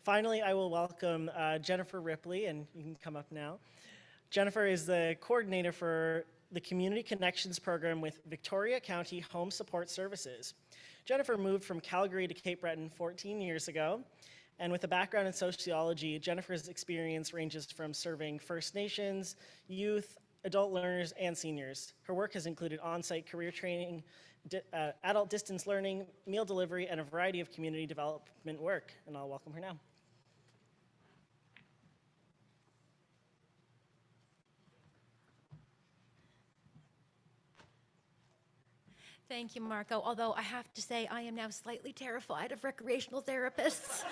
Finally, I will welcome Jennifer Ripley, and you can come up now. Jennifer is the coordinator for the Community Connections Program with Victoria County Home Support Services. Jennifer moved from Calgary to Cape Breton 14 years ago, and with a background in sociology, Jennifer's experience ranges from serving First Nations, youth, adult learners, and seniors. Her work has included on-site career training, adult distance learning, meal delivery, and a variety of community development work. And I'll welcome her now. Thank you, Marco. Although I have to say, I am now slightly terrified of recreational therapists.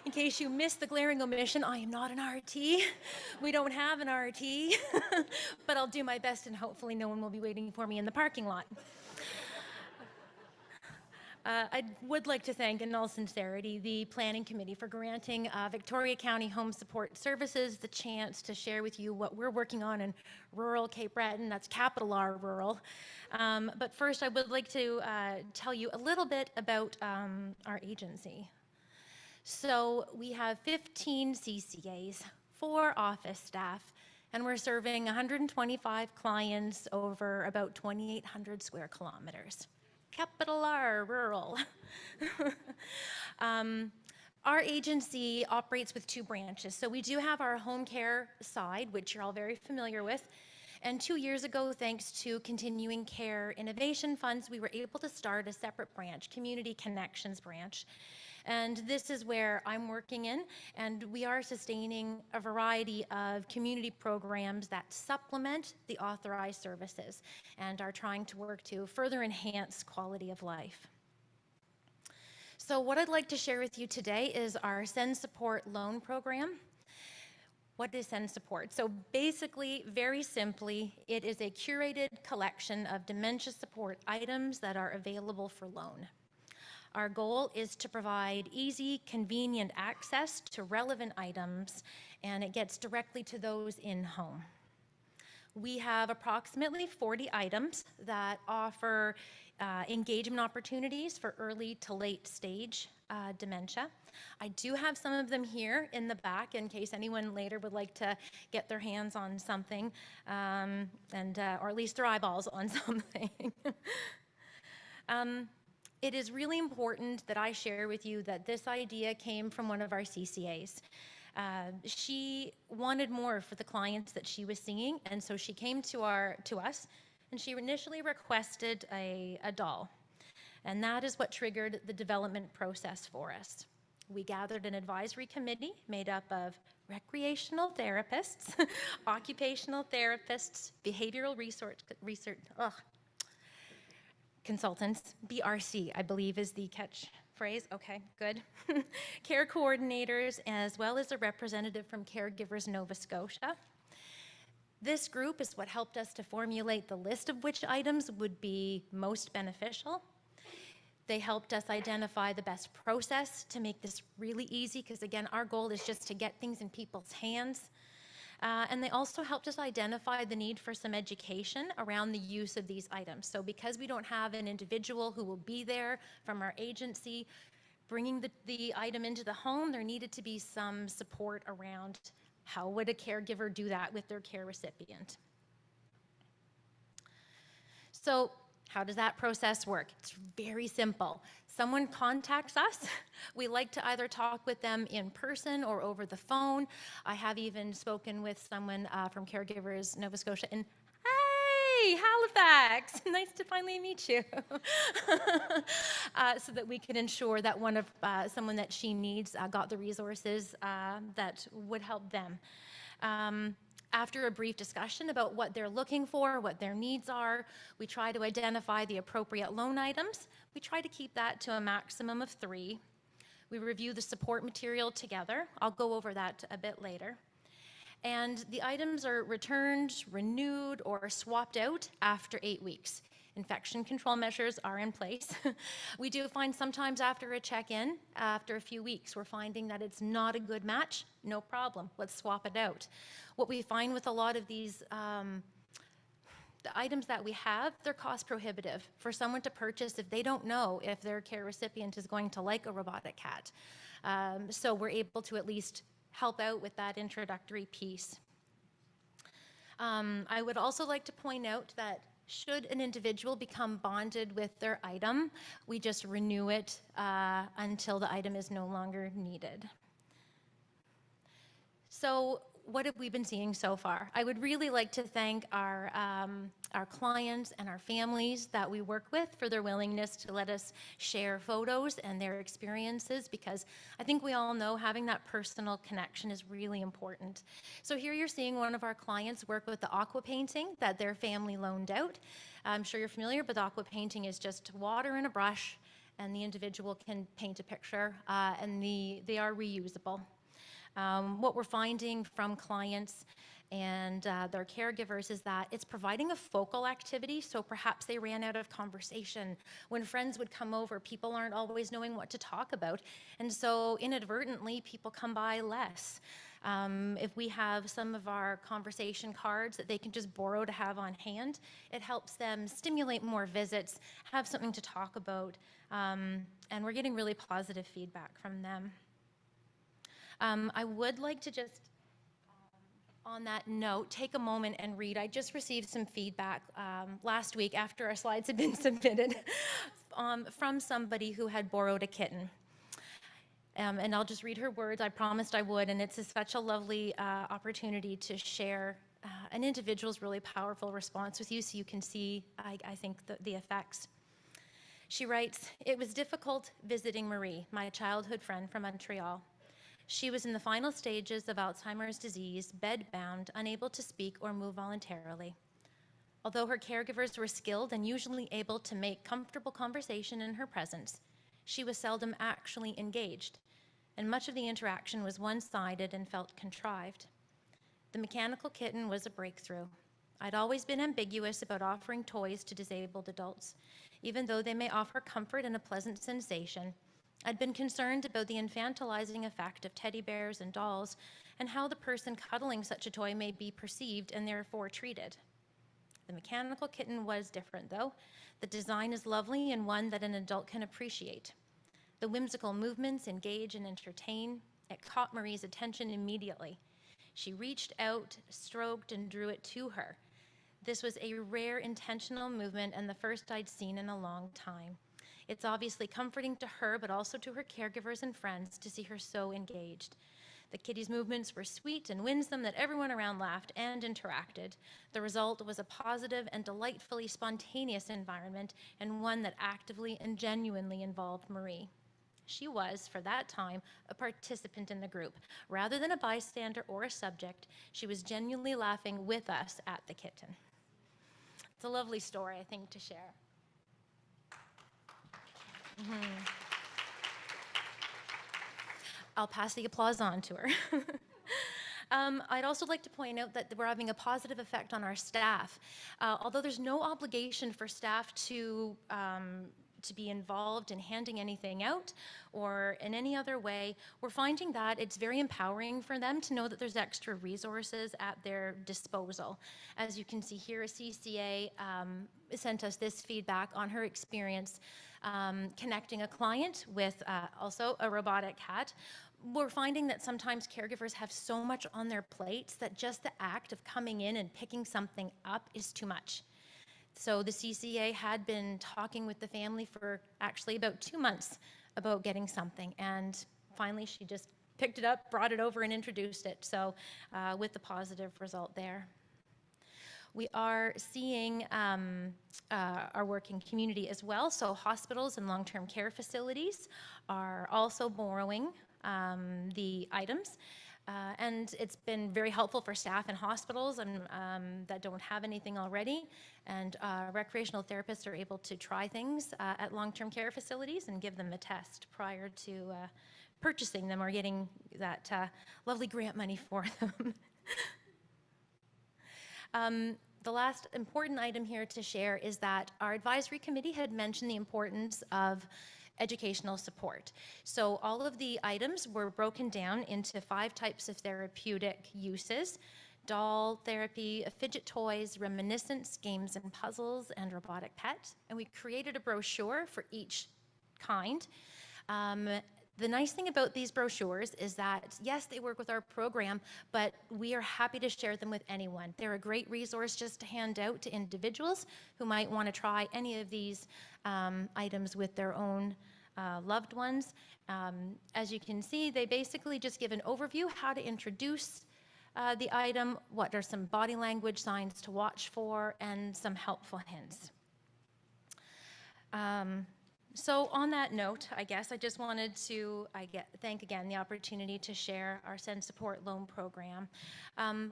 In case you missed the glaring omission, I am not an RT. We don't have an RT, but I'll do my best and hopefully no one will be waiting for me in the parking lot. I would like to thank, in all sincerity, the Planning Committee for granting Victoria County Home Support Services the chance to share with you what we're working on in rural Cape Breton. That's capital R rural. But first, I would like to tell you a little bit about our agency. So we have 15 CCAs, 4 office staff, and we're serving 125 clients over about 2,800 square kilometers. Capital R, rural. Our agency operates with 2 branches. So we do have our home care side, which you're all very familiar with. And 2 years ago, thanks to Continuing Care Innovation Funds, we were able to start a separate branch, Community Connections branch. And this is where I'm working in, and we are sustaining a variety of community programs that supplement the authorized services and are trying to work to further enhance quality of life. So what I'd like to share with you today is our SenSupport loan program. What is SenSupport? So basically, very simply, it is a curated collection of dementia support items that are available for loan. Our goal is to provide easy, convenient access to relevant items, and it gets directly to those in home. We have approximately 40 items that offer engagement opportunities for early to late stage dementia. I do have some of them here in the back in case anyone later would like to get their hands on something, or at least their eyeballs on something. It is really important that I share with you that this idea came from one of our CCAs. She wanted more for the clients that she was seeing, and so she came to us, and she initially requested a doll. And that is what triggered the development process for us. We gathered an advisory committee made up of recreational therapists, occupational therapists, behavioral research consultants, BRC, I believe is the catchphrase. Okay, good. Care coordinators, as well as a representative from Caregivers Nova Scotia. This group is what helped us to formulate the list of which items would be most beneficial. They helped us identify the best process to make this really easy, because again, our goal is just to get things in people's hands. And they also helped us identify the need for some education around the use of these items. So because we don't have an individual who will be there from our agency bringing the item into the home, there needed to be some support around how would a caregiver do that with their care recipient. So how does that process work? It's very simple. Someone contacts us. We like to either talk with them in person or over the phone. I have even spoken with someone from Caregivers Nova Scotia in, hey, Halifax, nice to finally meet you. So that we could ensure that someone that she needs got the resources that would help them. After a brief discussion about what they're looking for, what their needs are, we try to identify the appropriate loan items. We try to keep that to a maximum of 3. We review the support material together. I'll go over that a bit later. And the items are returned, renewed, or swapped out after 8 weeks. Infection control measures are in place. We do find sometimes after a check-in, after a few weeks, we're finding that it's not a good match. No problem, let's swap it out. What we find with a lot of these the items that we have, they're cost prohibitive for someone to purchase if they don't know if their care recipient is going to like a robotic cat. So we're able to at least help out with that introductory piece. I would also like to point out that should an individual become bonded with their item, we just renew it until the item is no longer needed. So what have we been seeing so far? I would really like to thank our clients and our families that we work with for their willingness to let us share photos and their experiences, because I think we all know having that personal connection is really important. So here you're seeing one of our clients work with the aqua painting that their family loaned out. I'm sure you're familiar, but aqua painting is just water and a brush, and the individual can paint a picture, and they are reusable. What we're finding from clients and their caregivers is that it's providing a focal activity, so perhaps they ran out of conversation. When friends would come over, people aren't always knowing what to talk about, and so inadvertently, people come by less. If we have some of our conversation cards that they can just borrow to have on hand, it helps them stimulate more visits, have something to talk about, and we're getting really positive feedback from them. I would like to just, on that note, take a moment and read. I just received some feedback last week after our slides had been submitted from somebody who had borrowed a kitten. And I'll just read her words. I promised I would, and it's such a lovely opportunity to share an individual's really powerful response with you so you can see, I think, the effects. She writes, "It was difficult visiting Marie, my childhood friend from Montreal. She was in the final stages of Alzheimer's disease, bedbound, unable to speak or move voluntarily. Although her caregivers were skilled and usually able to make comfortable conversation in her presence, she was seldom actually engaged, and much of the interaction was one-sided and felt contrived. The mechanical kitten was a breakthrough. I'd always been ambiguous about offering toys to disabled adults. Even though they may offer comfort and a pleasant sensation, I'd been concerned about the infantilizing effect of teddy bears and dolls and how the person cuddling such a toy may be perceived and therefore treated. The mechanical kitten was different, though. The design is lovely and one that an adult can appreciate. The whimsical movements engage and entertain. It caught Marie's attention immediately. She reached out, stroked, and drew it to her. This was a rare intentional movement and the first I'd seen in a long time. It's obviously comforting to her, but also to her caregivers and friends to see her so engaged. The kitty's movements were sweet and winsome that everyone around laughed and interacted. The result was a positive and delightfully spontaneous environment, and one that actively and genuinely involved Marie. She was, for that time, a participant in the group. Rather than a bystander or a subject, she was genuinely laughing with us at the kitten." It's a lovely story, I think, to share. I'll pass the applause on to her. I'd also like to point out that we're having a positive effect on our staff. Although there's no obligation for staff to be involved in handing anything out or in any other way, we're finding that it's very empowering for them to know that there's extra resources at their disposal. As you can see here, a CCA sent us this feedback on her experience connecting a client with also a robotic cat. We're finding that sometimes caregivers have so much on their plates that just the act of coming in and picking something up is too much. So the CCA had been talking with the family for actually about 2 months about getting something, and finally she just picked it up, brought it over, and introduced it, so with the positive result there. We are seeing our working community as well, so hospitals and long-term care facilities are also borrowing the items. And it's been very helpful for staff in hospitals that don't have anything already. And recreational therapists are able to try things at long-term care facilities and give them a test prior to purchasing them or getting that lovely grant money for them. The last important item here to share is that our advisory committee had mentioned the importance of educational support. So all of the items were broken down into 5 types of therapeutic uses: doll therapy, fidget toys, reminiscence, games and puzzles, and robotic pet. And we created a brochure for each kind. The nice thing about these brochures is that, yes, they work with our program, but we are happy to share them with anyone. They're a great resource just to hand out to individuals who might want to try any of these items with their own loved ones. As you can see, they basically just give an overview how to introduce the item, what are some body language signs to watch for, and some helpful hints. So on that note, I guess I just wanted to thank again the opportunity to share our SenSupport loan program.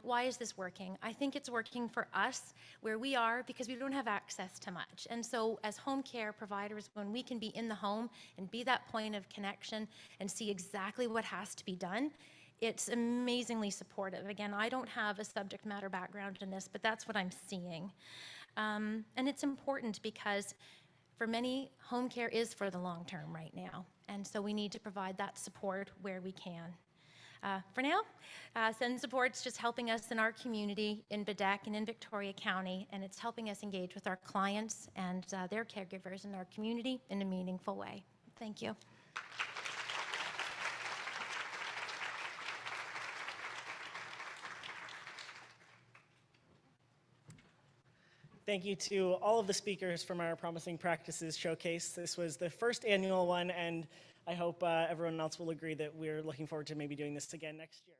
Why is this working? I think it's working for us where we are because we don't have access to much. And so as home care providers, when we can be in the home and be that point of connection and see exactly what has to be done, it's amazingly supportive. Again, I don't have a subject matter background in this, but that's what I'm seeing. And it's important because for many, home care is for the long term right now, and so we need to provide that support where we can. For now, SenSupport's just helping us in our community in Bedeque and in Victoria County, and it's helping us engage with our clients and their caregivers in our community in a meaningful way. Thank you. Thank you to all of the speakers from our Promising Practices Showcase. This was the first annual one, and I hope everyone else will agree that we're looking forward to maybe doing this again next year.